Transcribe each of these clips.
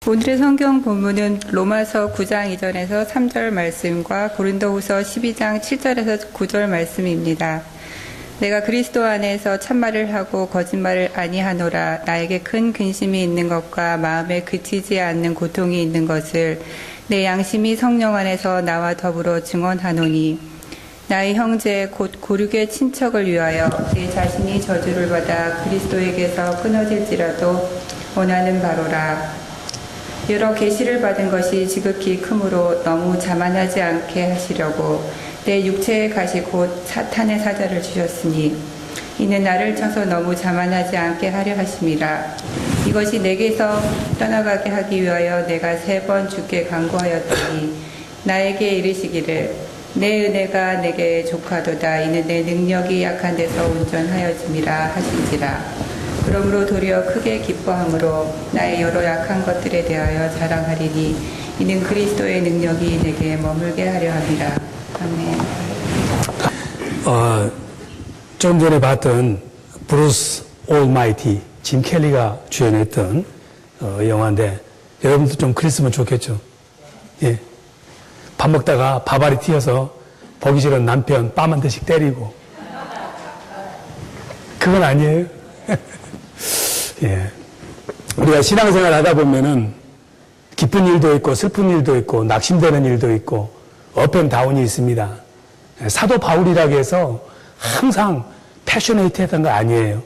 오늘의 성경 본문은 로마서 9장 2절에서 3절 말씀과 고린도후서 12장 7절에서 9절 말씀입니다. 내가 그리스도 안에서 참말을 하고 거짓말을 아니하노라. 나에게 큰 근심이 있는 것과 마음에 그치지 않는 고통이 있는 것을 내 양심이 성령 안에서 나와 더불어 증언하노니 나의 형제 곧 고륙의 친척을 위하여 내 자신이 저주를 받아 그리스도에게서 끊어질지라도 원하는 바로라. 여러 계시를 받은 것이 지극히 크므로 너무 자만하지 않게 하시려고 내 육체의 가시 곧 사탄의 사자를 주셨으니 이는 나를 쳐서 너무 자만하지 않게 하려 하심이라. 이것이 내게서 떠나가게 하기 위하여 내가 3번 주께 간구하였더니 나에게 이르시기를 내 은혜가 내게 족하도다. 이는 내 능력이 약한 데서 온전하여짐이라 하신지라. 그러므로 도리어 크게 기뻐함으로 나의 여러 약한 것들에 대하여 자랑하리니 이는 그리스도의 능력이 내게 머물게 하려 함이라. 아멘. 좀 전에 봤던 브루스 올마이티, 짐 켈리가 주연했던 영화인데 여러분도 좀 그랬으면 좋겠죠. 예. 밥 먹다가 밥알이 튀어서 보기 싫은 남편 뺨 한 대씩 때리고 그건 아니에요. 예. 우리가 신앙생활 하다 보면은 기쁜 일도 있고 슬픈 일도 있고 낙심되는 일도 있고 업앤다운이 있습니다. 사도 바울이라고 해서 항상 패셔네이트했던 거 아니에요.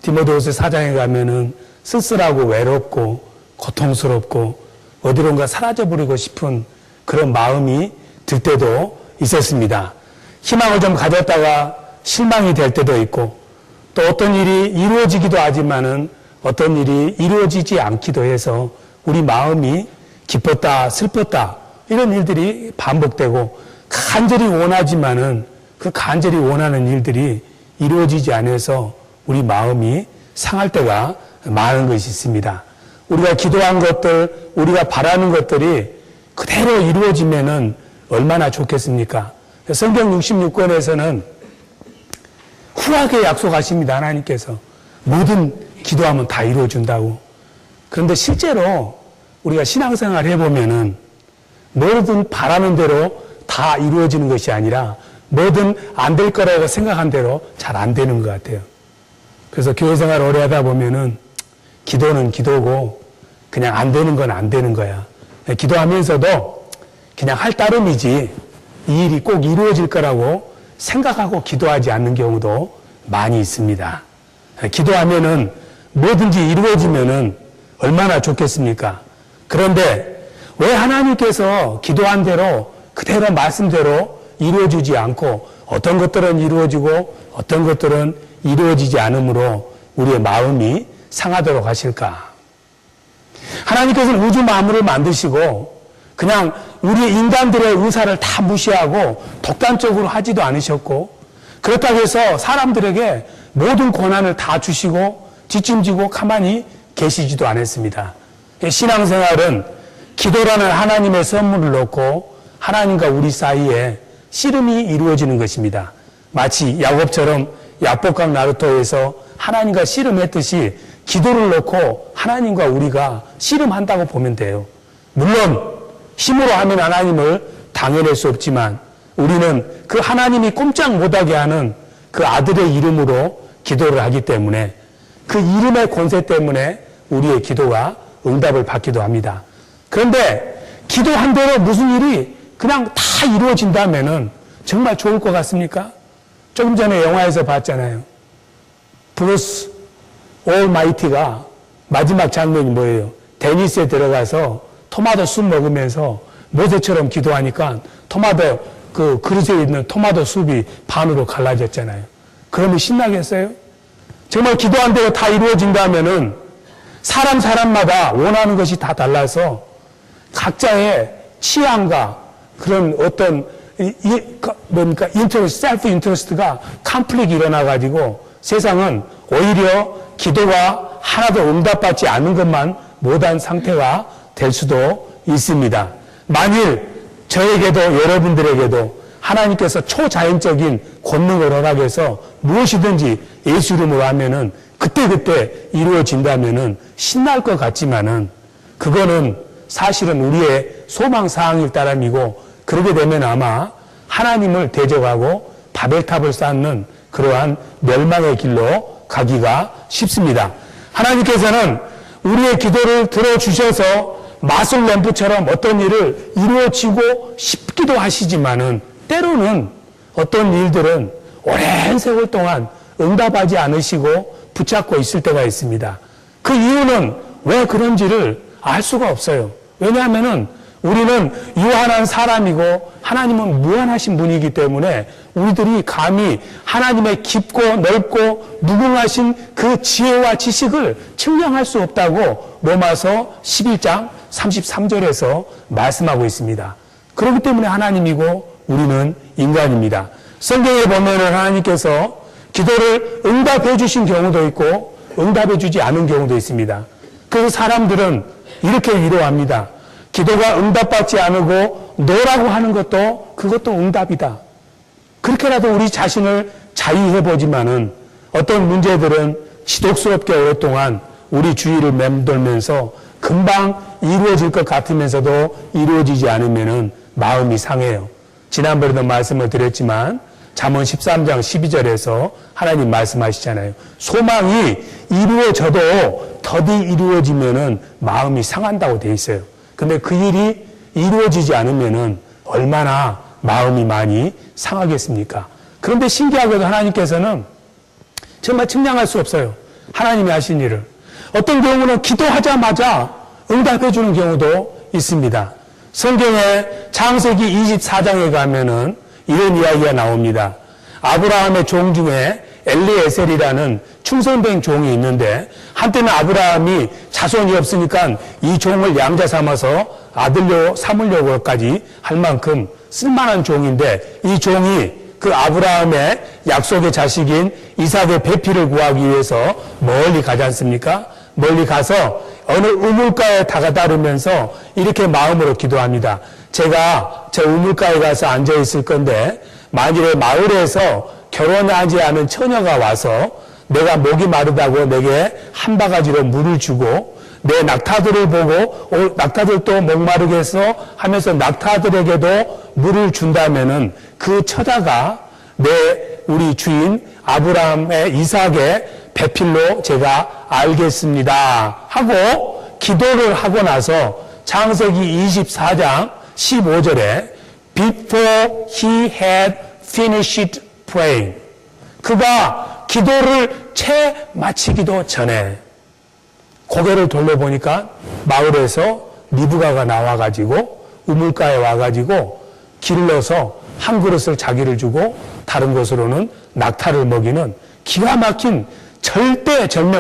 디모데후서 4장에 가면은 쓸쓸하고 외롭고 고통스럽고 어디론가 사라져버리고 싶은 그런 마음이 들 때도 있었습니다. 희망을 좀 가졌다가 실망이 될 때도 있고 또 어떤 일이 이루어지기도 하지만은 어떤 일이 이루어지지 않기도 해서 우리 마음이 기뻤다 슬펐다 이런 일들이 반복되고 간절히 원하지만은 그 간절히 원하는 일들이 이루어지지 않아서 우리 마음이 상할 때가 많은 것이 있습니다. 우리가 기도한 것들, 우리가 바라는 것들이 그대로 이루어지면은 얼마나 좋겠습니까? 성경 66권에서는 후하게 약속하십니다. 하나님께서 뭐든 기도하면 다 이루어준다고. 그런데 실제로 우리가 신앙생활 해보면은 뭐든 바라는 대로 다 이루어지는 것이 아니라 뭐든 안 될 거라고 생각한 대로 잘 안 되는 것 같아요. 그래서 교회생활 오래 하다 보면은 기도는 기도고 그냥 안 되는 건 안 되는 거야. 기도하면서도 그냥 할 따름이지 이 일이 꼭 이루어질 거라고 생각하고 기도하지 않는 경우도 많이 있습니다. 기도하면은 뭐든지 이루어지면은 얼마나 좋겠습니까? 그런데 왜 하나님께서 기도한 대로 그대로 말씀대로 이루어지지 않고 어떤 것들은 이루어지고 어떤 것들은 이루어지지 않으므로 우리의 마음이 상하도록 하실까? 하나님께서는 우주 만물을 만드시고 그냥 우리 인간들의 의사를 다 무시하고 독단적으로 하지도 않으셨고 그렇다고 해서 사람들에게 모든 권한을 다 주시고 뒷짐지고 가만히 계시지도 않았습니다. 신앙생활은 기도라는 하나님의 선물을 놓고 하나님과 우리 사이에 씨름이 이루어지는 것입니다. 마치 야곱처럼 야복강 나루토에서 하나님과 씨름했듯이 기도를 놓고 하나님과 우리가 씨름한다고 보면 돼요. 물론 힘으로 하면 하나님을 당해낼 수 없지만 우리는 그 하나님이 꼼짝 못하게 하는 그 아들의 이름으로 기도를 하기 때문에 그 이름의 권세 때문에 우리의 기도가 응답을 받기도 합니다. 그런데 기도한 대로 무슨 일이 그냥 다 이루어진다면은 정말 좋을 것 같습니까? 조금 전에 영화에서 봤잖아요. 브루스 올마이티가 마지막 장면이 뭐예요? 데니스에 들어가서 토마토 숲 먹으면서 모세처럼 기도하니까 토마토 그 그릇에 있는 토마토 숲이 반으로 갈라졌잖아요. 그러면 신나겠어요? 정말 기도한 대로 다 이루어진다면은 사람마다 원하는 것이 다 달라서 각자의 취향과 그런 어떤 뭡니까 셀프 인터레스트가 컴플릭이 일어나가지고 세상은 오히려 기도가 하나도 응답받지 않는 것만 못한 상태가 될 수도 있습니다. 만일 저에게도 여러분들에게도 하나님께서 초자연적인 권능을 허락해서 무엇이든지 예수 이름으로 하면은 그때그때 이루어진다면은 신날 것 같지만은 그거는 사실은 우리의 소망사항일 따름이고, 그러게 되면 아마 하나님을 대적하고 바벨탑을 쌓는 그러한 멸망의 길로 가기가 쉽습니다. 하나님께서는 우리의 기도를 들어주셔서 마술 램프처럼 어떤 일을 이루어지고 싶기도 하시지만은, 때로는 어떤 일들은 오랜 세월 동안 응답하지 않으시고 붙잡고 있을 때가 있습니다. 그 이유는 왜 그런지를 알 수가 없어요. 왜냐하면은 우리는 유한한 사람이고 하나님은 무한하신 분이기 때문에 우리들이 감히 하나님의 깊고 넓고 무궁하신 그 지혜와 지식을 측량할 수 없다고 로마서 11장 33절에서 말씀하고 있습니다. 그렇기 때문에 하나님이고 우리는 인간입니다. 성경에 보면은 하나님께서 기도를 응답해 주신 경우도 있고 응답해 주지 않은 경우도 있습니다. 그래서 사람들은 이렇게 위로합니다. 기도가 응답받지 않고 노라고 하는 것도 그것도 응답이다. 그렇게라도 우리 자신을 자유해보지만은 어떤 문제들은 지독스럽게 오랫동안 우리 주위를 맴돌면서 금방 이루어질 것 같으면서도 이루어지지 않으면은 마음이 상해요. 지난번에도 말씀을 드렸지만 잠언 13장 12절에서 하나님 말씀하시잖아요. 소망이 이루어져도 더디 이루어지면은 마음이 상한다고 돼 있어요. 근데 그 일이 이루어지지 않으면은 얼마나 마음이 많이 상하겠습니까? 그런데 신기하게도 하나님께서는 정말 측량할 수 없어요. 하나님이 하신 일을. 어떤 경우는 기도하자마자 응답해 주는 경우도 있습니다. 성경에 창세기 24장에 가면은 이런 이야기가 나옵니다. 아브라함의 종 중에 엘리에셀이라는 충성된 종이 있는데 한때는 아브라함이 자손이 없으니까 이 종을 양자 삼아서 아들로 삼으려고까지 할 만큼 쓸만한 종인데 이 종이 그 아브라함의 약속의 자식인 이삭의 배필을 구하기 위해서 멀리 가지 않습니까? 멀리 가서 어느 우물가에 다가다르면서 이렇게 마음으로 기도합니다. 제가 저 우물가에 가서 앉아 있을 건데 만일에 마을에서 결혼하지 않은 처녀가 와서 내가 목이 마르다고 내게 한 바가지로 물을 주고 내 낙타들을 보고 낙타들도 목마르겠어 하면서 낙타들에게도 물을 준다면은 그 처자가 우리 주인 아브라함의 이삭의 배필로 제가 알겠습니다 하고 기도를 하고 나서 창세기 24장 15절에 Before he had finished praying, 그가 기도를 채 마치기도 전에 고개를 돌려보니까 마을에서 리브가가 나와가지고 우물가에 와가지고 길러서 한 그릇을 자기를 주고 다른 곳으로는 낙타를 먹이는 기가 막힌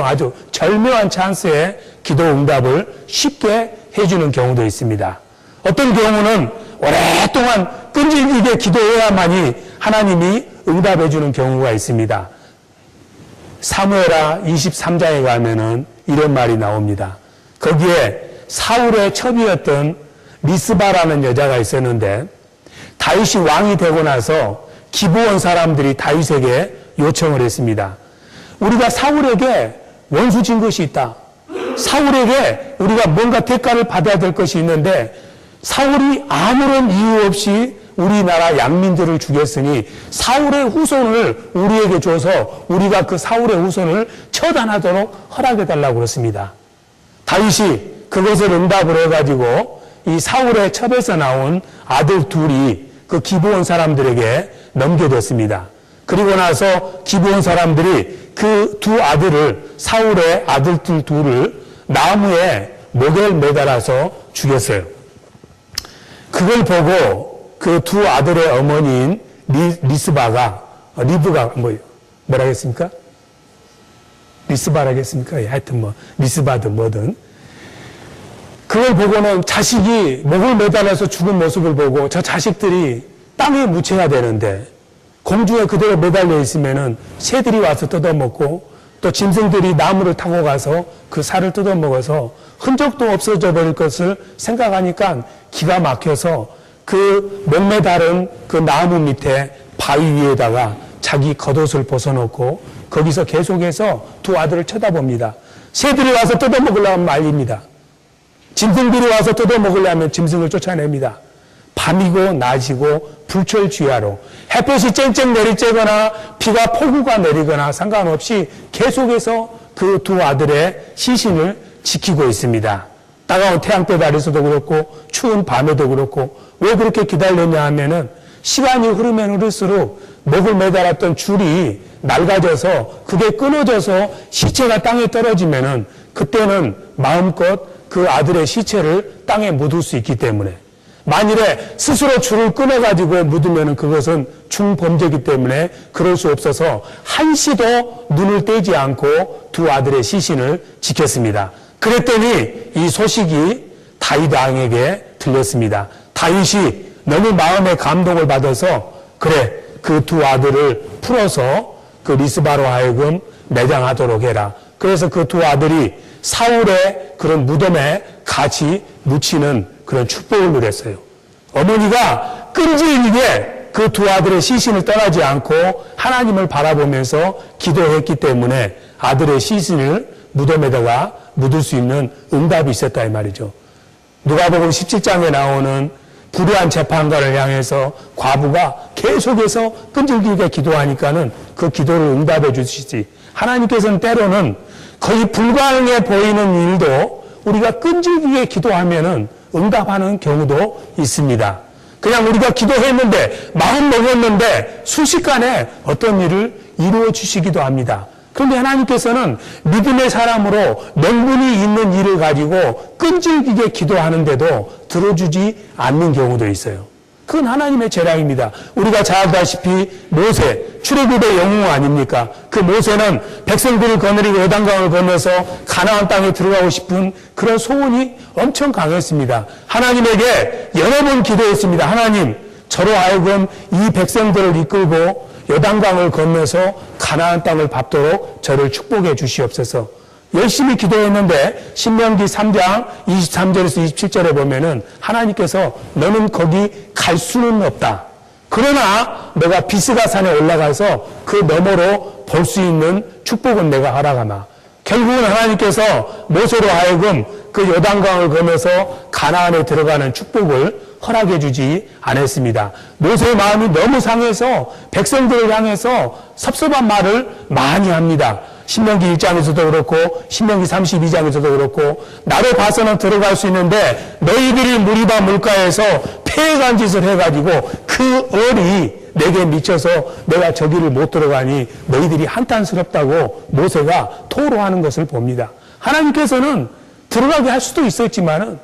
아주 절묘한 찬스에 기도 응답을 쉽게 해주는 경우도 있습니다. 어떤 경우는 오랫동안 끈질기게 기도해야만이 하나님이 응답해주는 경우가 있습니다. 사무엘하 23장에 가면은 이런 말이 나옵니다. 거기에 사울의 첩이었던 리스바라는 여자가 있었는데 다윗이 왕이 되고 나서 기브온 사람들이 다윗에게 요청을 했습니다. 우리가 사울에게 원수 진 것이 있다. 사울에게 우리가 뭔가 대가를 받아야 될 것이 있는데 사울이 아무런 이유 없이 우리나라 양민들을 죽였으니 사울의 후손을 우리에게 줘서 우리가 그 사울의 후손을 처단하도록 허락해달라고 그랬습니다. 다윗이 그것을 응답을 해가지고 이 사울의 첩에서 나온 아들 둘이 그 기브온 사람들에게 넘겨줬습니다. 그리고 나서 기브온 사람들이 그 두 아들을 사울의 아들들 둘을 나무에 목에 매달아서 죽였어요. 그걸 보고 그 두 아들의 어머니인 리브가 뭐라겠습니까? 리스바라겠습니까? 하여튼 리스바든 뭐든. 그걸 보고는 자식이 목을 매달아서 죽은 모습을 보고 저 자식들이 땅에 묻혀야 되는데 공중에 그대로 매달려 있으면은 새들이 와서 뜯어먹고 또 짐승들이 나무를 타고 가서 그 살을 뜯어먹어서 흔적도 없어져 버릴 것을 생각하니까 기가 막혀서 그 목매달은 그 나무 밑에 바위 위에다가 자기 겉옷을 벗어놓고 거기서 계속해서 두 아들을 쳐다봅니다. 새들이 와서 뜯어먹으려고 말립니다. 짐승들이 와서 뜯어먹으려면 짐승을 쫓아냅니다. 밤이고 낮이고 불철주야로 햇볕이 쨍쨍 내리쬐거나 비가 폭우가 내리거나 상관없이 계속해서 그 두 아들의 시신을 지키고 있습니다. 따가운 태양볕 아래서도 그렇고 추운 밤에도 그렇고 왜 그렇게 기다렸냐 하면은 시간이 흐르면 흐를수록 목을 매달았던 줄이 낡아져서 그게 끊어져서 시체가 땅에 떨어지면은 그때는 마음껏 그 아들의 시체를 땅에 묻을 수 있기 때문에 만일에 스스로 줄을 끊어가지고 묻으면 그것은 중범죄이기 때문에 그럴 수 없어서 한시도 눈을 떼지 않고 두 아들의 시신을 지켰습니다. 그랬더니 이 소식이 다윗 왕에게 들렸습니다. 다윗이 너무 마음에 감동을 받아서 그래 그 두 아들을 풀어서 그 리스바로 하여금 매장하도록 해라. 그래서 그 두 아들이 사울의 그런 무덤에 같이 묻히는 그런 축복을 누렸어요. 어머니가 끈질기게 그 두 아들의 시신을 떠나지 않고 하나님을 바라보면서 기도했기 때문에 아들의 시신을 무덤에다가 묻을 수 있는 응답이 있었다 이 말이죠. 누가복음 17장에 나오는 불의한 재판관을 향해서 과부가 계속해서 끈질기게 기도하니까는 그 기도를 응답해 주시지. 하나님께서는 때로는 거의 불가능해 보이는 일도 우리가 끈질기게 기도하면은 응답하는 경우도 있습니다. 그냥 우리가 기도했는데 마음 먹었는데 순식간에 어떤 일을 이루어 주시기도 합니다. 그런데 하나님께서는 믿음의 사람으로 명분이 있는 일을 가지고 끈질기게 기도하는데도 들어주지 않는 경우도 있어요. 그건 하나님의 재량입니다. 우리가 잘 알다시피 모세, 출애굽의 영웅 아닙니까? 그 모세는 백성들을 거느리고 요단강을 건너서 가나안 땅에 들어가고 싶은 그런 소원이 엄청 강했습니다. 하나님에게 여러 번 기도했습니다. 하나님, 저로 하여금 이 백성들을 이끌고 요단강을 건너서 가나안 땅을 밟도록 저를 축복해 주시옵소서. 열심히 기도했는데 신명기 3장 23절에서 27절에 보면은 하나님께서 너는 거기 갈 수는 없다. 그러나 내가 비스가 산에 올라가서 그 너머로 볼 수 있는 축복은 내가 허락하마. 결국은 하나님께서 모세로 하여금 그 요단강을 건너서 가나안에 들어가는 축복을 허락해 주지 않았습니다. 모세의 마음이 너무 상해서 백성들을 향해서 섭섭한 말을 많이 합니다. 신명기 1장에서도 그렇고 신명기 32장에서도 그렇고 나로 봐서는 들어갈 수 있는데 너희들이 무리바 물가에서 폐해간 짓을 해가지고 그 얼이 내게 미쳐서 내가 저기를 못 들어가니 너희들이 한탄스럽다고 모세가 토로하는 것을 봅니다. 하나님께서는 들어가게 할 수도 있었지만은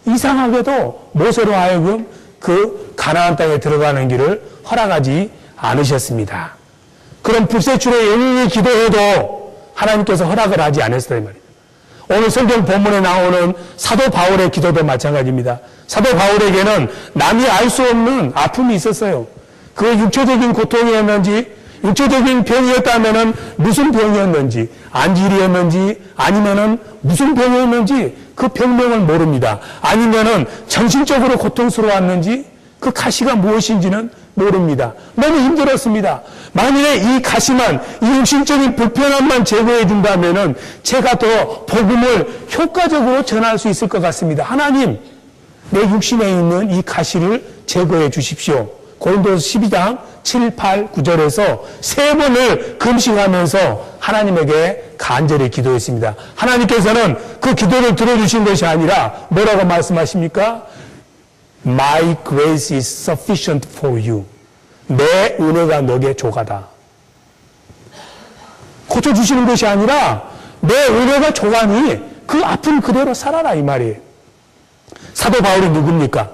이상하게도 모세로 하여금 그 가나안 땅에 들어가는 길을 허락하지 않으셨습니다. 그럼 불세출의 영웅이 기도해도 하나님께서 허락을 하지 않았어요. 말이에요. 오늘 성경 본문에 나오는 사도 바울의 기도도 마찬가지입니다. 사도 바울에게는 남이 알 수 없는 아픔이 있었어요. 그 육체적인 고통이었는지 육체적인 병이었다면은 무슨 병이었는지 안질이었는지 아니면은 무슨 병이었는지 그 병명을 모릅니다. 아니면은 정신적으로 고통스러웠는지 그 가시가 무엇인지는 모릅니다. 너무 힘들었습니다. 만일에 이 가시만, 이 육신적인 불편함만 제거해 준다면은 제가 더 복음을 효과적으로 전할 수 있을 것 같습니다. 하나님, 내 육신에 있는 이 가시를 제거해 주십시오. 고린도서 12장 7, 8, 9절에서 3번을 금식하면서 하나님에게 간절히 기도했습니다. 하나님께서는 그 기도를 들어주신 것이 아니라 뭐라고 말씀하십니까? My grace is sufficient for you. 내 은혜가 너에게 조가다. 고쳐주시는 것이 아니라 내 은혜가 조가니 그 아픔 그대로 살아라 이 말이에요. 사도 바울이 누굽니까?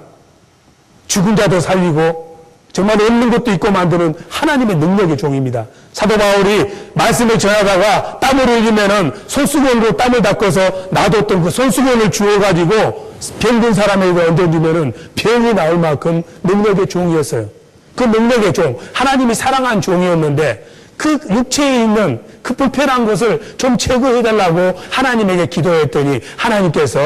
죽은 자도 살리고 정말 없는 것도 있고 만드는 하나님의 능력의 종입니다. 사도 바울이 말씀을 전하다가 땀을 흘리면은 손수건으로 땀을 닦아서 놔뒀던 그 손수건을 주워가지고 병든 사람에게 얹어주면은 병이 나올 만큼 능력의 종이었어요. 그 능력의 종, 하나님이 사랑한 종이었는데 그 육체에 있는 그 불편한 것을 좀 제거해달라고 하나님에게 기도했더니 하나님께서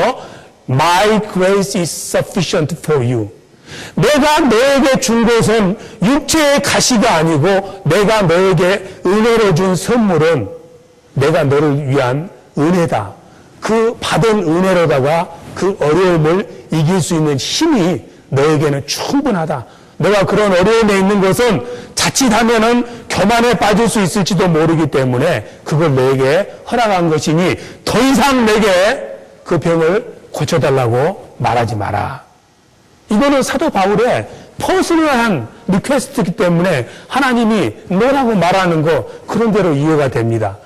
My grace is sufficient for you. 내가 너에게 준 것은 육체의 가시가 아니고 내가 너에게 은혜로 준 선물은 내가 너를 위한 은혜다. 그 받은 은혜로다가 그 어려움을 이길 수 있는 힘이 너에게는 충분하다. 너가 그런 어려움에 있는 것은 자칫하면은 교만에 빠질 수 있을지도 모르기 때문에 그걸 너에게 허락한 것이니 더 이상 내게 그 병을 고쳐달라고 말하지 마라. 이거는 사도 바울의 퍼스널한 리퀘스트이기 때문에 하나님이 너라고 말하는 거 그런 대로 이해가 됩니다.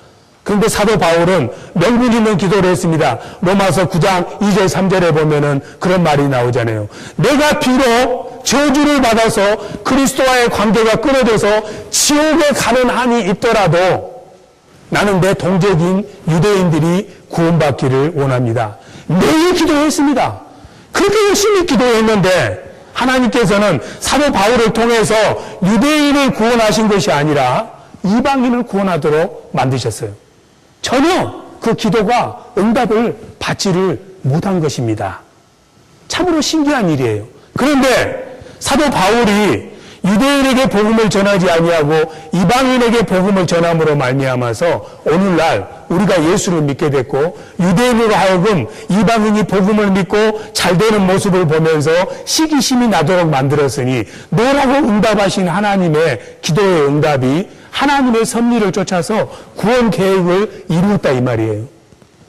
그런데 사도 바울은 명분 있는 기도를 했습니다. 로마서 9장 2절 3절에 보면은 그런 말이 나오잖아요. 내가 비록 저주를 받아서 그리스도와의 관계가 끊어져서 지옥에 가는 한이 있더라도 나는 내 동족인 유대인들이 구원받기를 원합니다. 매일 기도했습니다. 그렇게 열심히 기도했는데 하나님께서는 사도 바울을 통해서 유대인을 구원하신 것이 아니라 이방인을 구원하도록 만드셨어요. 전혀 그 기도가 응답을 받지를 못한 것입니다. 참으로 신기한 일이에요. 그런데 사도 바울이 유대인에게 복음을 전하지 아니하고 이방인에게 복음을 전함으로 말미암아서 오늘날 우리가 예수를 믿게 됐고 유대인으로 하여금 이방인이 복음을 믿고 잘되는 모습을 보면서 시기심이 나도록 만들었으니 너라고 응답하신 하나님의 기도의 응답이 하나님의 섭리를 쫓아서 구원 계획을 이루었다 이 말이에요.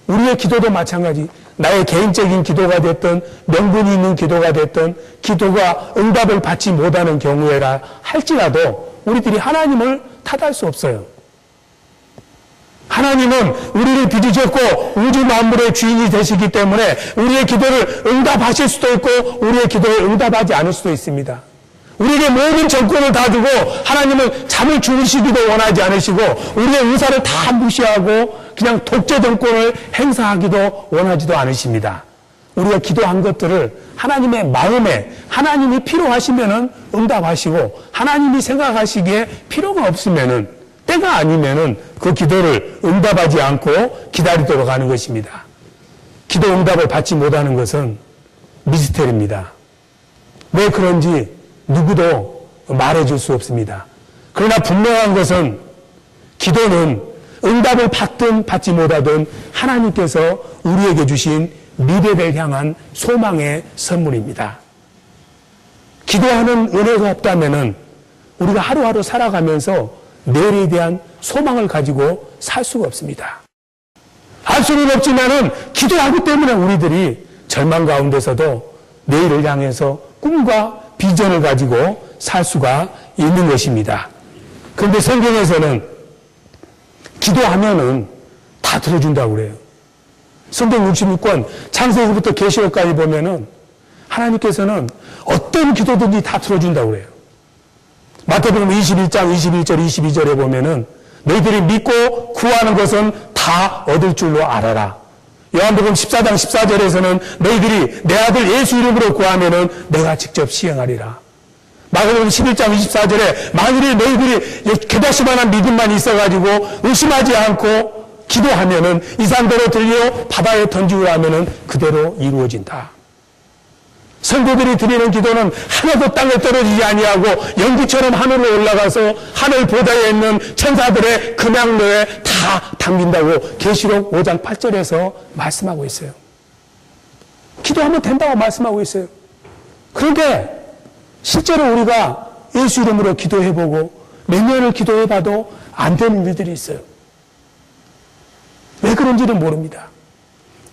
우리의 기도도 마찬가지. 나의 개인적인 기도가 됐든 명분이 있는 기도가 됐든 기도가 응답을 받지 못하는 경우에라 할지라도 우리들이 하나님을 탓할 수 없어요. 하나님은 우리를 빚으셨고 우주 만물의 주인이 되시기 때문에 우리의 기도를 응답하실 수도 있고 우리의 기도를 응답하지 않을 수도 있습니다. 우리에게 모든 정권을 다 주고 하나님은 잠을 주무시기도 원하지 않으시고 우리의 의사를 다 무시하고 그냥 독재 정권을 행사하기도 원하지도 않으십니다. 우리가 기도한 것들을 하나님의 마음에 하나님이 필요하시면은 응답하시고 하나님이 생각하시기에 필요가 없으면은 때가 아니면은 그 기도를 응답하지 않고 기다리도록 하는 것입니다. 기도 응답을 받지 못하는 것은 미스테리입니다. 왜 그런지 누구도 말해줄 수 없습니다. 그러나 분명한 것은 기도는 응답을 받든 받지 못하든 하나님께서 우리에게 주신 미래를 향한 소망의 선물입니다. 기도하는 은혜가 없다면 우리가 하루하루 살아가면서 내일에 대한 소망을 가지고 살 수가 없습니다. 알 수는 없지만은 기도하기 때문에 우리들이 절망 가운데서도 내일을 향해서 꿈과 비전을 가지고 살 수가 있는 것입니다. 그런데 성경에서는 기도하면은 다 들어준다고 그래요. 성경 66권 창세기부터 계시록까지 보면은 하나님께서는 어떤 기도든지 다 들어준다고 그래요. 마태복음 21장 21절 22절에 보면은 너희들이 믿고 구하는 것은 다 얻을 줄로 알아라. 요한복음 14장 14절에서는 너희들이 내 아들 예수 이름으로 구하면은 내가 직접 시행하리라. 마가복음 11장 24절에 만일에 너희들이 겨자씨만한 믿음만 있어가지고 의심하지 않고 기도하면은 이 산대로 들려 바다에 던지고 하면은 그대로 이루어진다. 성도들이 드리는 기도는 하나도 땅에 떨어지지 아니하고 연기처럼 하늘로 올라가서 하늘 보좌에 있는 천사들의 금양로에 다 담긴다고 계시록 5장 8절에서 말씀하고 있어요. 기도하면 된다고 말씀하고 있어요. 그런데 실제로 우리가 예수 이름으로 기도해보고 몇 년을 기도해봐도 안 되는 일들이 있어요. 왜 그런지는 모릅니다.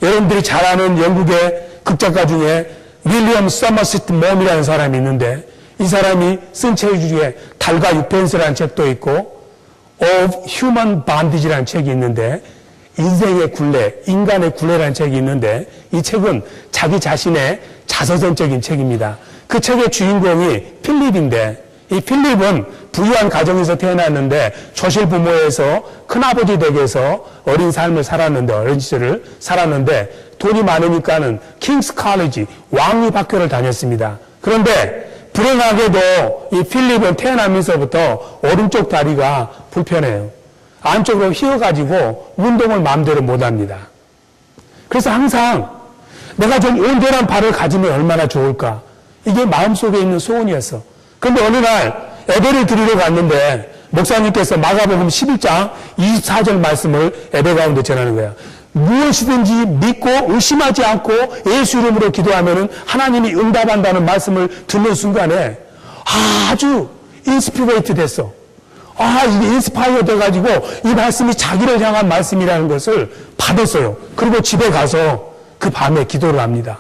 여러분들이 잘 아는 영국의 극작가 중에 윌리엄 서머시트 몸이라는 사람이 있는데 이 사람이 쓴 책 중에 달과 유펜스라는 책도 있고 Of Human Bondage라는 책이 있는데 인생의 굴레, 인간의 굴레라는 책이 있는데 이 책은 자기 자신의 자서전적인 책입니다. 그 책의 주인공이 필립인데 이 필립은 부유한 가정에서 태어났는데 조실 부모에서 큰아버지 댁에서 어린 삶을 살았는데 어린 시절을 살았는데 돈이 많으니까는 킹스 칼리지 왕립학교를 다녔습니다. 그런데 불행하게도 이 필립은 태어나면서부터 오른쪽 다리가 불편해요. 안쪽으로 휘어가지고 운동을 마음대로 못합니다. 그래서 항상 내가 좀 온전한 발을 가지면 얼마나 좋을까. 이게 마음속에 있는 소원이었어. 그런데 어느 날 예배를 드리러 갔는데 목사님께서 마가복음 11장 24절 말씀을 예배 가운데 전하는 거야. 무엇이든지 믿고 의심하지 않고 예수 이름으로 기도하면은 하나님이 응답한다는 말씀을 듣는 순간에 아주 인스피레이트 됐어. 이게 인스파이어 돼가지고 이 말씀이 자기를 향한 말씀이라는 것을 받았어요. 그리고 집에 가서 그 밤에 기도를 합니다.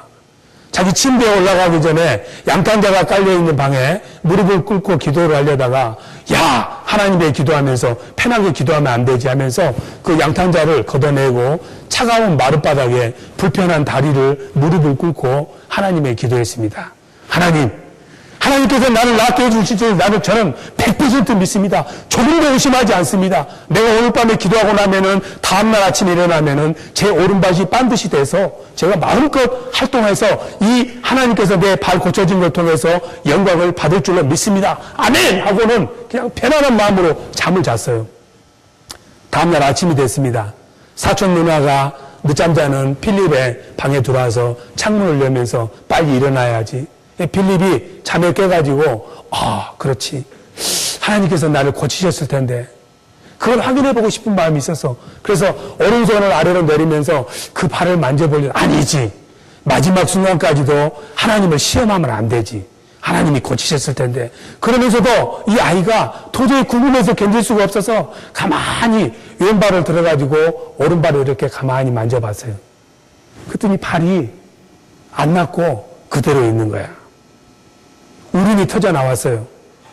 자기 침대에 올라가기 전에 양탄자가 깔려있는 방에 무릎을 꿇고 기도를 하려다가 하나님께 기도하면서 편하게 기도하면 안 되지 하면서 그 양탄자를 걷어내고 차가운 마룻바닥에 불편한 다리를 무릎을 꿇고 하나님께 기도했습니다. 하나님께서 나를 낫게 해주실 줄 저는 100% 믿습니다. 조금도 의심하지 않습니다. 내가 오늘 밤에 기도하고 나면은 다음날 아침에 일어나면은 제 오른발이 반드시 돼서 제가 마음껏 활동해서 이 하나님께서 내 발 고쳐진 걸 통해서 영광을 받을 줄로 믿습니다. 아멘! 하고는 그냥 편안한 마음으로 잠을 잤어요. 다음날 아침이 됐습니다. 사촌 누나가 늦잠 자는 필립의 방에 들어와서 창문을 열면서 빨리 일어나야지. 필립이 잠에 깨가지고 그렇지. 하나님께서 나를 고치셨을 텐데 그걸 확인해보고 싶은 마음이 있어서 그래서 오른손을 아래로 내리면서 그 발을 만져보려고 아니지. 마지막 순간까지도 하나님을 시험하면 안 되지. 하나님이 고치셨을 텐데 그러면서도 이 아이가 도저히 궁금해서 견딜 수가 없어서 가만히 왼발을 들어가지고 오른발을 이렇게 가만히 만져봤어요. 그랬더니 발이 안 낫고 그대로 있는 거야. 울음이 터져 나왔어요.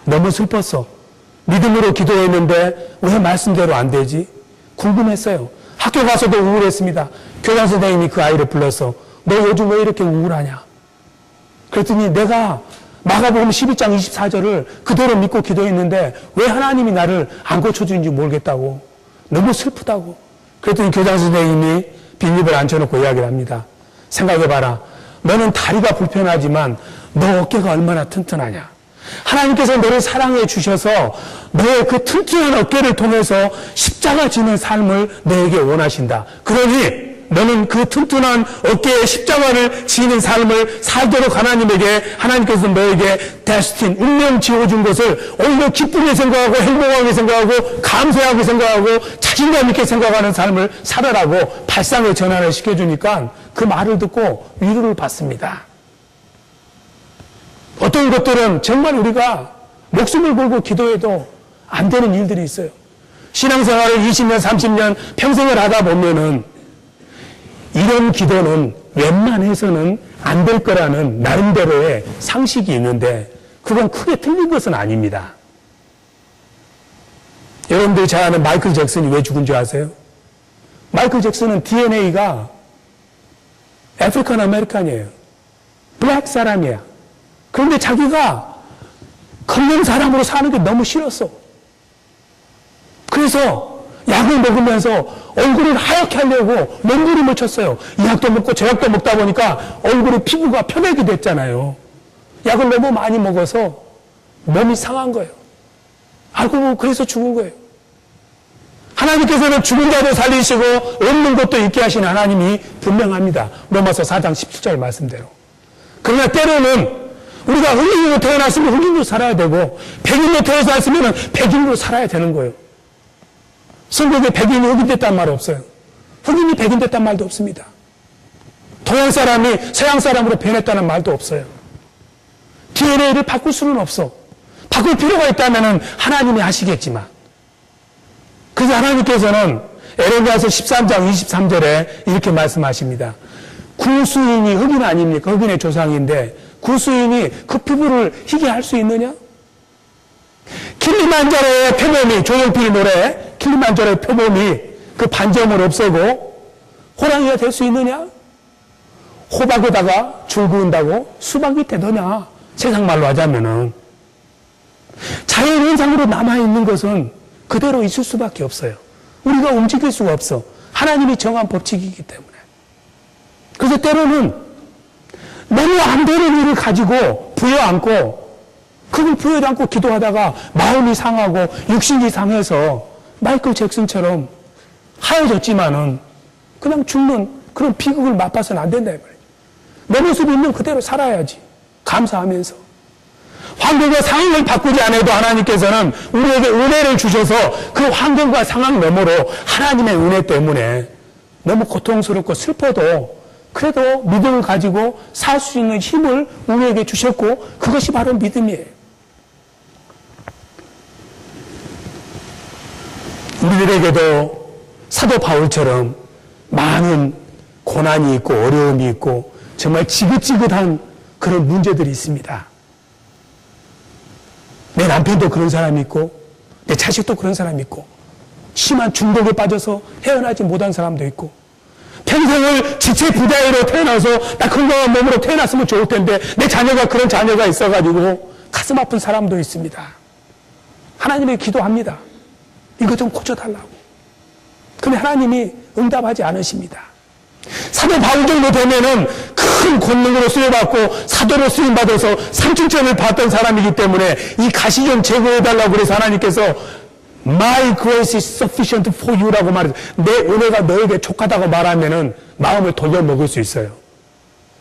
너무 슬펐어. 믿음으로 기도했는데 왜 말씀대로 안 되지? 궁금했어요. 학교 가서도 우울했습니다. 교장 선생님이 그 아이를 불러서 너 요즘 왜 이렇게 우울하냐? 그랬더니 내가 마가복음 12장 24절을 그대로 믿고 기도했는데 왜 하나님이 나를 안 고쳐주는지 모르겠다고. 너무 슬프다고. 그랬더니 교장 선생님이 빌립을 앉혀놓고 이야기를 합니다. 생각해봐라. 너는 다리가 불편하지만 너 어깨가 얼마나 튼튼하냐. 하나님께서 너를 사랑해 주셔서 너의 그 튼튼한 어깨를 통해서 십자가 지는 삶을 너에게 원하신다. 그러니 너는 그 튼튼한 어깨에 십자가를 지는 삶을 살도록 하나님께서 너에게 데스틴, 운명 지어준 것을 오히려 기쁘게 생각하고 행복하게 생각하고 감사하게 생각하고 자신감 있게 생각하는 삶을 살아라고 발상의 전환을 시켜주니까 그 말을 듣고 위로를 받습니다. 어떤 것들은 정말 우리가 목숨을 걸고 기도해도 안 되는 일들이 있어요. 신앙생활을 20년, 30년 평생을 하다 보면은 이런 기도는 웬만해서는 안 될 거라는 나름대로의 상식이 있는데 그건 크게 틀린 것은 아닙니다. 여러분들이 잘 아는 마이클 잭슨이 왜 죽은 줄 아세요? 마이클 잭슨은 DNA가 아프리칸 아메리칸이에요. 블랙 사람이야. 그런데 자기가 걷는 사람으로 사는 게 너무 싫었어. 그래서 약을 먹으면서 얼굴을 하얗게 하려고 몸부림을 쳤어요. 이 약도 먹고 저 약도 먹다 보니까 얼굴에 피부가 편하게 됐잖아요. 약을 너무 많이 먹어서 몸이 상한 거예요. 알고 보면 그래서 죽은 거예요. 하나님께서는 죽은 자도 살리시고 없는 것도 있게 하신 하나님이 분명합니다. 로마서 4장 17절 말씀대로. 그러나 때로는 우리가 흑인으로 태어났으면 흑인으로 살아야 되고 백인으로 태어났으면 백인으로 살아야 되는 거예요. 성경에 백인이 흑인 됐단 말 없어요. 흑인이 백인 됐단 말도 없습니다. 동양 사람이 서양 사람으로 변했다는 말도 없어요. DNA를 바꿀 수는 없어. 바꿀 필요가 있다면 하나님이 하시겠지만. 그래서 하나님께서는 에레미야서 13장 23절에 이렇게 말씀하십니다. 구수인이 흑인 아닙니까? 흑인의 조상인데 구수인이 그 피부를 희게 할 수 있느냐? 킬리만자로의 표범이 조용필 노래 킬리만자로의 표범이 그 반점을 없애고 호랑이가 될 수 있느냐? 호박에다가 줄 그은다고 수박이 되더냐? 세상 말로 하자면은 자연현상으로 남아있는 것은 그대로 있을 수밖에 없어요. 우리가 움직일 수가 없어. 하나님이 정한 법칙이기 때문에. 그래서 때로는 너무 안 되는 일을 가지고 부여안고 그걸 부여도 않고 기도하다가 마음이 상하고 육신이 상해서 마이클 잭슨처럼 하얘졌지만은 그냥 죽는 그런 비극을 맛봐서는 안 된다. 내 모습이 있는 그대로 살아야지. 감사하면서. 환경과 상황을 바꾸지 않아도 하나님께서는 우리에게 은혜를 주셔서 그 환경과 상황 너머로 하나님의 은혜 때문에 너무 고통스럽고 슬퍼도 그래도 믿음을 가지고 살 수 있는 힘을 우리에게 주셨고 그것이 바로 믿음이에요. 우리들에게도 사도 바울처럼 많은 고난이 있고 어려움이 있고 정말 지긋지긋한 그런 문제들이 있습니다. 내 남편도 그런 사람이 있고 내 자식도 그런 사람이 있고 심한 중독에 빠져서 헤어나지 못한 사람도 있고 평생을 지체 부자로 태어나서 나 건강한 몸으로 태어났으면 좋을 텐데 내 자녀가 그런 자녀가 있어가지고 가슴 아픈 사람도 있습니다. 하나님에게 기도합니다. 이거 좀 고쳐달라고. 그런데 하나님이 응답하지 않으십니다. 사도 바울 정도 되면은 큰 권능으로 쓰여받고 사도로 쓰임받아서 삼층천을 받던 사람이기 때문에 이 가시 좀 제거해달라고 그래서 하나님께서 My grace is sufficient for you라고 말해서 내 은혜가 너에게 족하다고 말하면은 마음을 돌려먹을 수 있어요.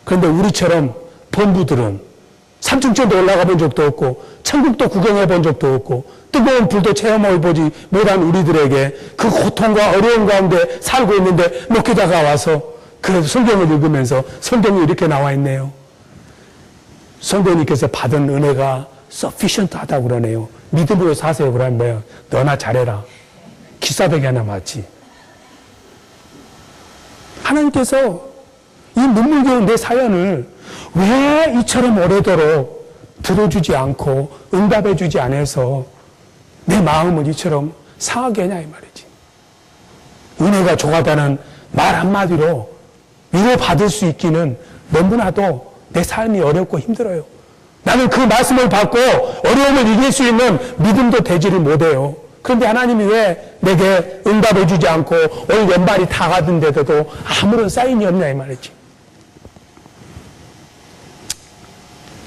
그런데 우리처럼 범부들은 삼층천도 올라가 본 적도 없고 천국도 구경해 본 적도 없고 뜨거운 불도 체험해 보지 못한 우리들에게 그 고통과 어려움 가운데 살고 있는데 목회자가 와서 그래서 성경을 읽으면서 성경이 이렇게 나와 있네요. 성도님께서 받은 은혜가 sufficient 하다고 그러네요. 믿음으로 사세요. 그러면 뭐예요? 너나 잘해라. 기싸대기 하나 맞지. 하나님께서 이 눈물겨운 내 사연을 왜 이처럼 오래도록 들어주지 않고 응답해주지 않아서 내 마음을 이처럼 상하게 하냐 이 말이지. 은혜가 족하다는 말 한마디로 위로받을 수 있기는 너무나도 내 삶이 어렵고 힘들어요. 나는 그 말씀을 받고 어려움을 이길 수 있는 믿음도 되지를 못해요. 그런데 하나님이 왜 내게 응답해주지 않고 올 연말이 다 가던데도 아무런 사인이 없냐 이 말이지.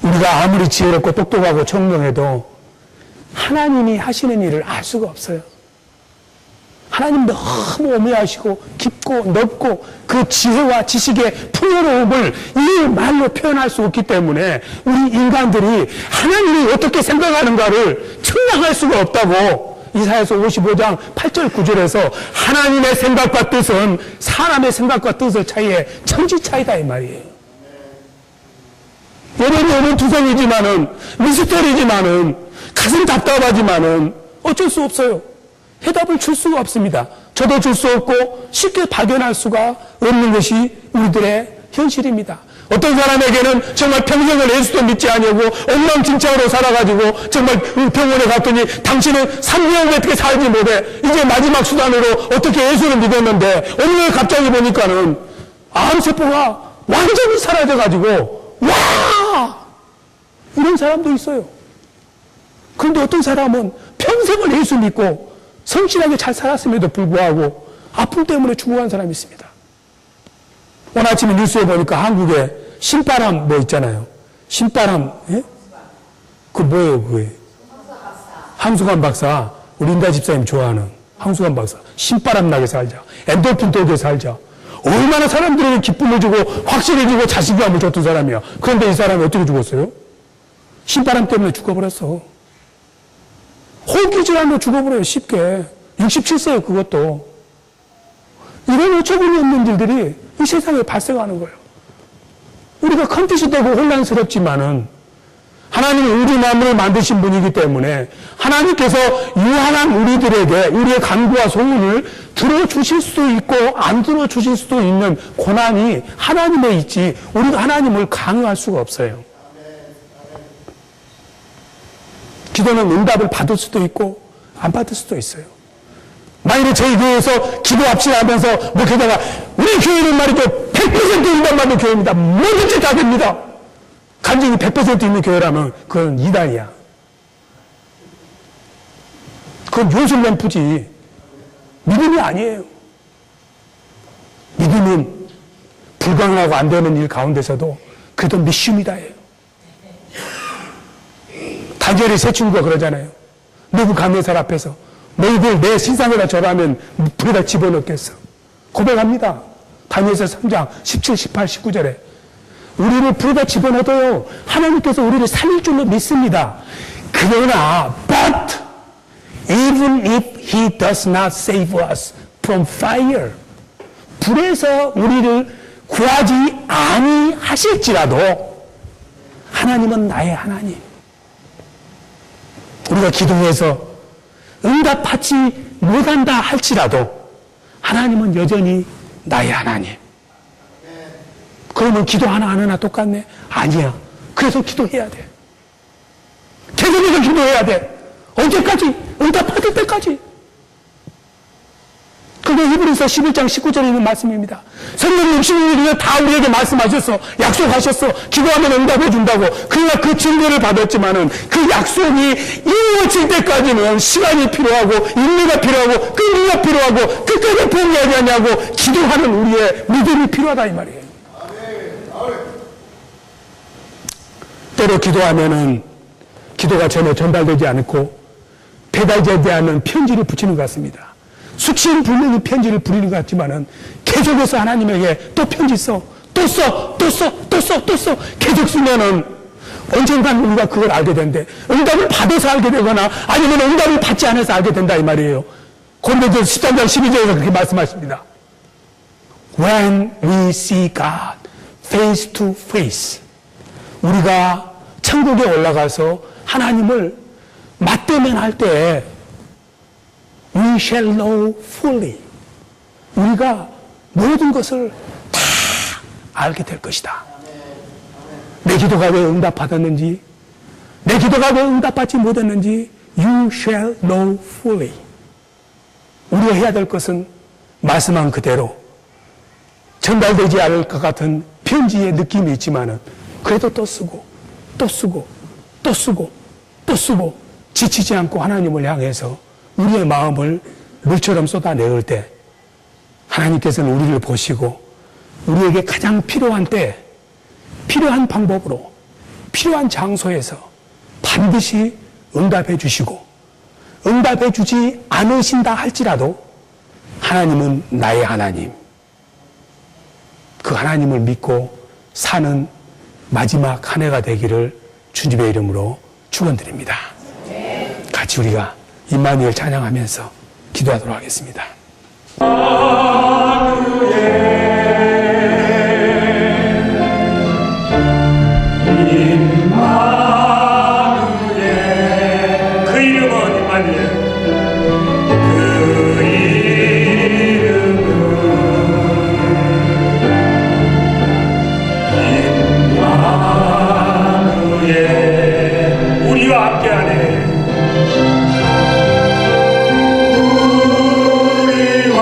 우리가 아무리 지혜롭고 똑똑하고 청명해도 하나님이 하시는 일을 알 수가 없어요. 하나님 너무 오묘하시고 깊고 넓고 그 지혜와 지식의 풍요로움을 이 말로 표현할 수 없기 때문에 우리 인간들이 하나님이 어떻게 생각하는가를 측량할 수가 없다고 이사야서 55장 8절 9절에서 하나님의 생각과 뜻은 사람의 생각과 뜻의 차이에 천지 차이다 이 말이에요. 여러분 두성이지만은 미스터리지만은 가슴 답답하지만은 어쩔 수 없어요. 해답을 줄 수가 없습니다. 저도 줄 수 없고 쉽게 발견할 수가 없는 것이 우리들의 현실입니다. 어떤 사람에게는 정말 평생을 예수도 믿지 아니하고 엉망진창으로 살아가지고 정말 병원에 갔더니 당신은 3년 어떻게 살지 못해. 이제 마지막 수단으로 어떻게 예수를 믿었는데 어느 날 갑자기 보니까는 암세포가 완전히 사라져가지고 와! 이런 사람도 있어요. 그런데 어떤 사람은 평생을 예수 믿고 성실하게 잘 살았음에도 불구하고 아픔 때문에 죽어간 사람이 있습니다. 오늘 아침에 뉴스에 보니까 한국에 신바람 뭐 있잖아요. 신바람, 예? 그 뭐예요, 그게? 황수관 박사. 우리 인다 집사님 좋아하는 황수관 박사. 신바람 나게 살자. 엔돌핀 돌게 살자. 얼마나 사람들에게 기쁨을 주고 확신을 주고 자신감을 줬던 사람이야. 그런데 이 사람이 어떻게 죽었어요? 신바람 때문에 죽어버렸어. 호흡기 질환으로 죽어버려요, 쉽게. 67세예요, 그것도. 이런 어처구니 없는 일들이 이 세상에 발생하는 거예요. 우리가 컨디션 되고 혼란스럽지만은 하나님이 우리 마음을 만드신 분이기 때문에 하나님께서 유한한 우리들에게 우리의 간구와 소원을 들어주실 수도 있고 안 들어주실 수도 있는 고난이 하나님에 있지 우리가 하나님을 강요할 수가 없어요. 기도는 응답을 받을 수도 있고 안 받을 수도 있어요. 만일에 저희 교회에서 기도합시다 하면서 목회자가 우리 교회는 말이죠 100% 응답받는 교회입니다. 뭐든지 다 됩니다. 간증이 100% 있는 교회라면 그건 이단이야. 그건 요술램프지 믿음이 아니에요. 믿음은 불가능하고 안 되는 일 가운데서도 그래도 미슈미다예요. 다니엘의 세 친구가 그러잖아요. 느부갓네살 앞에서 너희들 내 신상에다 절하면 불에다 집어넣겠어. 고백합니다. 다니엘서 3장 17, 18, 19절에 우리를 불에다 집어넣어도요 하나님께서 우리를 살릴 줄로 믿습니다. 그러나 but even if he does not save us from fire 불에서 우리를 구하지 아니하실지라도 하나님은 나의 하나님. 우리가 기도해서 응답하지 못한다 할지라도 하나님은 여전히 나의 하나님. 그러면 기도 하나 안 하나 똑같네? 아니야. 그래서 기도해야 돼. 계속해서 기도해야 돼. 언제까지? 응답받을 때까지. 그게 히브리서 11장 19절에 있는 말씀입니다. 성령 66일이면 다 우리에게 말씀하셨어. 약속하셨어. 기도하면 응답해 준다고. 그러나 그 증거를 받았지만은 그 약속이 이루어질 때까지는 시간이 필요하고 인내가 필요하고 끈기가 필요하고 끝까지 포기하지 않냐고 기도하는 우리의 믿음이 필요하다 이 말이에요. 때로 기도하면은 기도가 전혀 전달되지 않고 배달되지 않는 편지를 붙이는 것 같습니다. 수치불능이 편지를 부리는 것 같지만은 계속해서 하나님에게 또 편지 써, 또 써, 또 써, 또 써, 또 써. 계속 쓰면은 언젠간 우리가 그걸 알게 된대. 응답을 받아서 알게 되거나 아니면 응답을 받지 않아서 알게 된다 이 말이에요. 고린도전서 13장 12절에서 그렇게 말씀하십니다. When we see God face to face, 우리가 천국에 올라가서 하나님을 맞대면 할 때 We shall know fully. 우리가 모든 것을 다 알게 될 것이다. 내 기도가 왜 응답받았는지, 내 기도가 왜 응답받지 못했는지 You shall know fully. 우리가 해야 될 것은 말씀한 그대로 전달되지 않을 것 같은 편지의 느낌이 있지만은 그래도 또 쓰고 또 쓰고 또 쓰고 또 쓰고 지치지 않고 하나님을 향해서 우리의 마음을 물처럼 쏟아내올 때 하나님께서는 우리를 보시고 우리에게 가장 필요한 때 필요한 방법으로 필요한 장소에서 반드시 응답해 주시고 응답해 주지 않으신다 할지라도 하나님은 나의 하나님, 그 하나님을 믿고 사는 마지막 한 해가 되기를 주님의 이름으로 축원드립니다. 같이 우리가 임마누엘 찬양하면서 기도하도록 하겠습니다. 임마누엘 그 이름은 임마누엘 그 이름은 임마누엘 우리와 함께하네. 우리와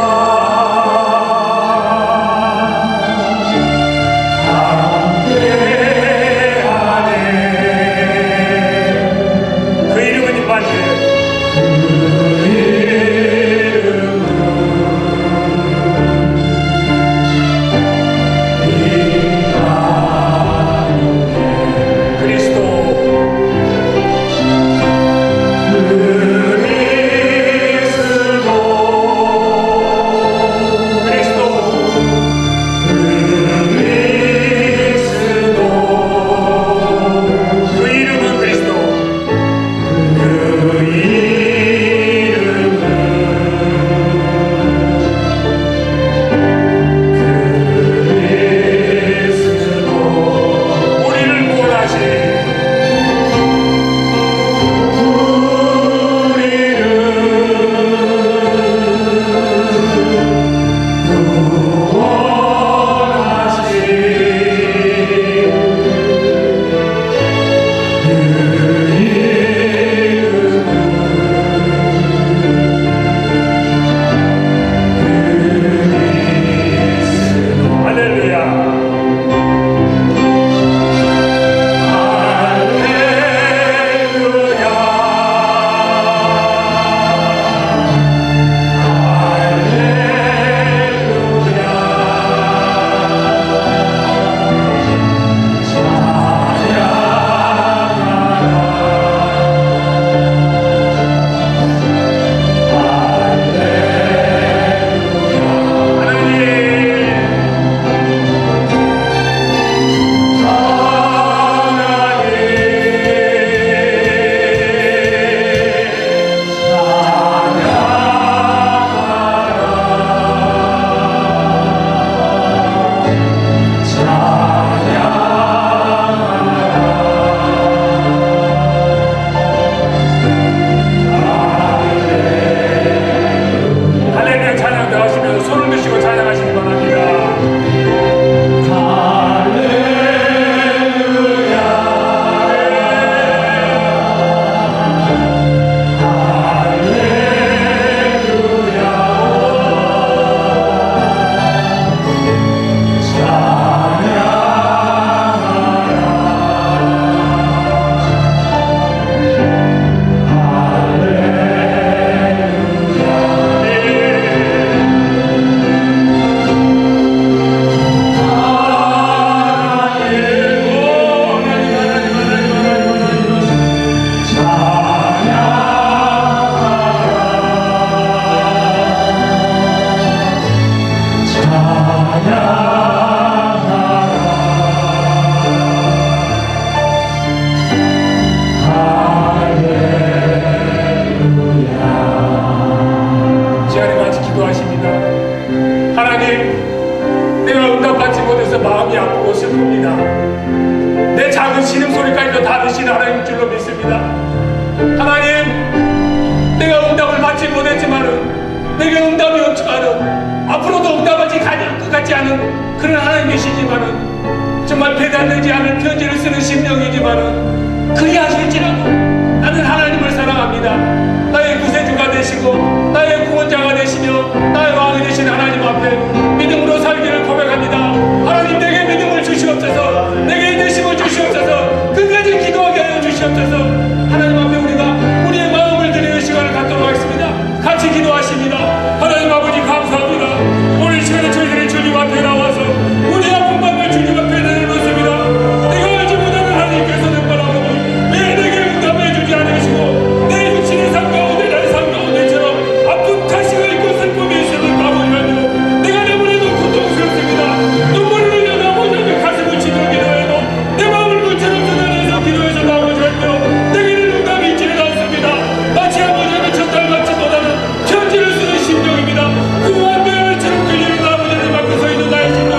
외롭고 슬픕니다. 내 작은 신음소리까지도 다 드시는 하나님 줄로 믿습니다. 하나님, 내가 응답을 받지 못했지만은, 내게 응답이 없지만은, 앞으로도 응답하지 것 같지 않은 그런 하나님 계시지만은, 정말 배달되지 않을 편지를 쓰는 심령이지만은, 그리하실지라도 나는 하나님을 사랑합니다. 나의 구세주가 되시고 나의 구원자가 되시며 나의 왕이 되신 하나님 앞에 믿음으로 살기를 고백합니다. 하나님, 내게 믿음을 주시옵소서. 내게 인내심을 주시옵소서. 끝까지 기도하게 하여 주시옵소서. 하나님 앞에 우리가 우리의 마음을 드리는 시간을 갖도록 하겠습니다. 같이 기도하십니다. 하나님 아버지, 감사합니다. 오늘 이 시간에 저희들이 주님 앞에 나와서 우리 아픈 마음을 주님 앞에 내놓습니다. 내가 알지 못하는 하나님께서는 바라보고 왜 내게 응답해 주지 않으시고 내 육신의 삶 가운데 내 삶 가운데처럼 아픈 가시가 있고 슬픔이 있음을 까보니라도 내가 너무나도 고통스럽습니다. 눈물을 흘려 나오며 가슴을 치며 기도해도 내 마음을 물처럼 쏟아내서 기도해서 나오지 않며 내게는 응답이 있지는 않습니다. 마치 아버지의 첫달같이보다는 편지를 쓰는 심정입니다. 그 완벽처럼 끌리는 아버지를 맡고 서 있는 나의 심령,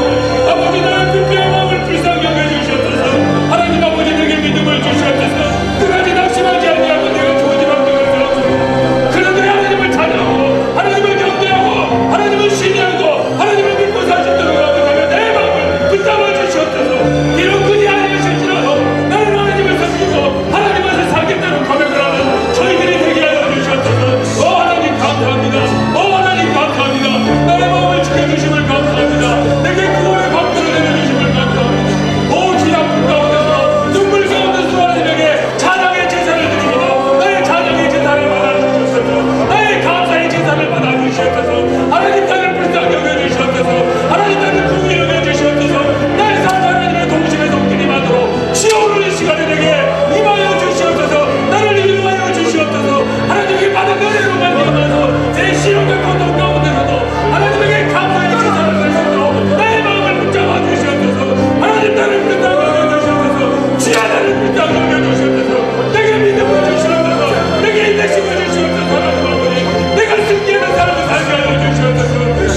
아버지, 나의 불편한 마음을 불쌍히 여겨주시옵소서. 하나님 아버지, 내게 믿음을 주시옵소서. 끝까지 낙심하지 아니하고 내가 조지만 되었더라도 그런데 하나님을 찬양하고 하나님을 경배하고 하나님을 신뢰하고 하나님을 믿고 살 수 있도록 하면 내 마음을 붙잡아 주시옵소서. 비록 그리 아니실지라도 나는 하나님을 섬기고 하나님 앞에 살겠다는 고백을 하는 저희들이 되게 하여 주시옵소서. 하나님 감사합니다. 하나님 감사합니다. 나의 마음을 지켜주심을 감사합니다. 내게 구원의 방편을 내려주심을 감사합니다. 주 아픈 가운데서 눈물 가운데서 하나님에게 찬양의 제사를 드립니다. 나의 찬양의 제사를 받아주시옵소서. 나의 감사의 제사를 받아주시옵소서. 하나님, 나를 불쌍히 여겨주시옵소서. 하나님, 나를 긍휼히 여겨주시옵소서. 나의 삶 하나님의 동심의 손길이 맞도록 치어오르는 시간에 내게 임하여 주시옵소서. 나를 인도하여 주시옵소서. 하나님께 받은 은혜로 말미암아서 제 시련과 고통 가운데서도 하나님에게 감사의 제사를 드릴 수 있도록 나의 마음을 붙잡아 주시옵소서. 하나님, 나를 불쌍히 여겨주시옵소서. 주여, 나를 불쌍히 여겨주시옵소서. 내게 믿음을 주시옵소서. 내게 인내심을 주시옵소서. 하나님 아버지, 내가 승리하는 삶을 살게 하여 주시옵소서.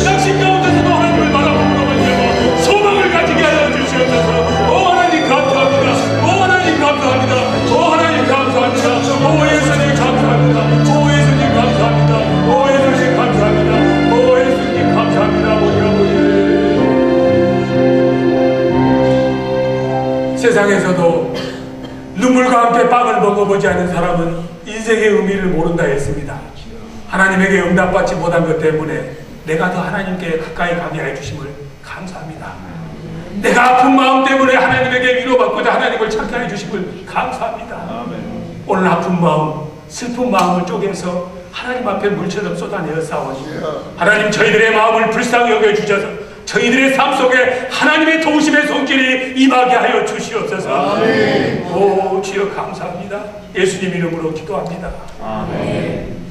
낙심 가운데서도 하나님을 바라보므로 말미암아 소망을 가지게 하여 주시옵소서. 하나님 감사합니다. 하나님 감사합니다. 하나님 감사합니다. 예수님 감사합니다. 예수님 감사합니다. 예수님 감사합니다. 예수님 감사합니다. 아버지, 세상에서도 눈물과 함께 빵을 먹어보지 않은 사람은 인생의 의미를 모른다 했습니다. 하나님에게 응답받지 못한 것 때문에 내가 더 하나님께 가까이 가게 해주심을 감사합니다. 내가 아픈 마음 때문에 하나님에게 위로받고자 하나님을 찾게 해주심을 감사합니다. 오늘 아픈 마음, 슬픈 마음을 쪼개서 하나님 앞에 물처럼 쏟아내어 싸우니 하나님, 저희들의 마음을 불쌍히 여겨주셔서 저희들의 삶 속에 하나님의 도우심의 손길이 임하게 하여 주시옵소서. 주여 감사합니다. 예수님 이름으로 기도합니다. 아멘.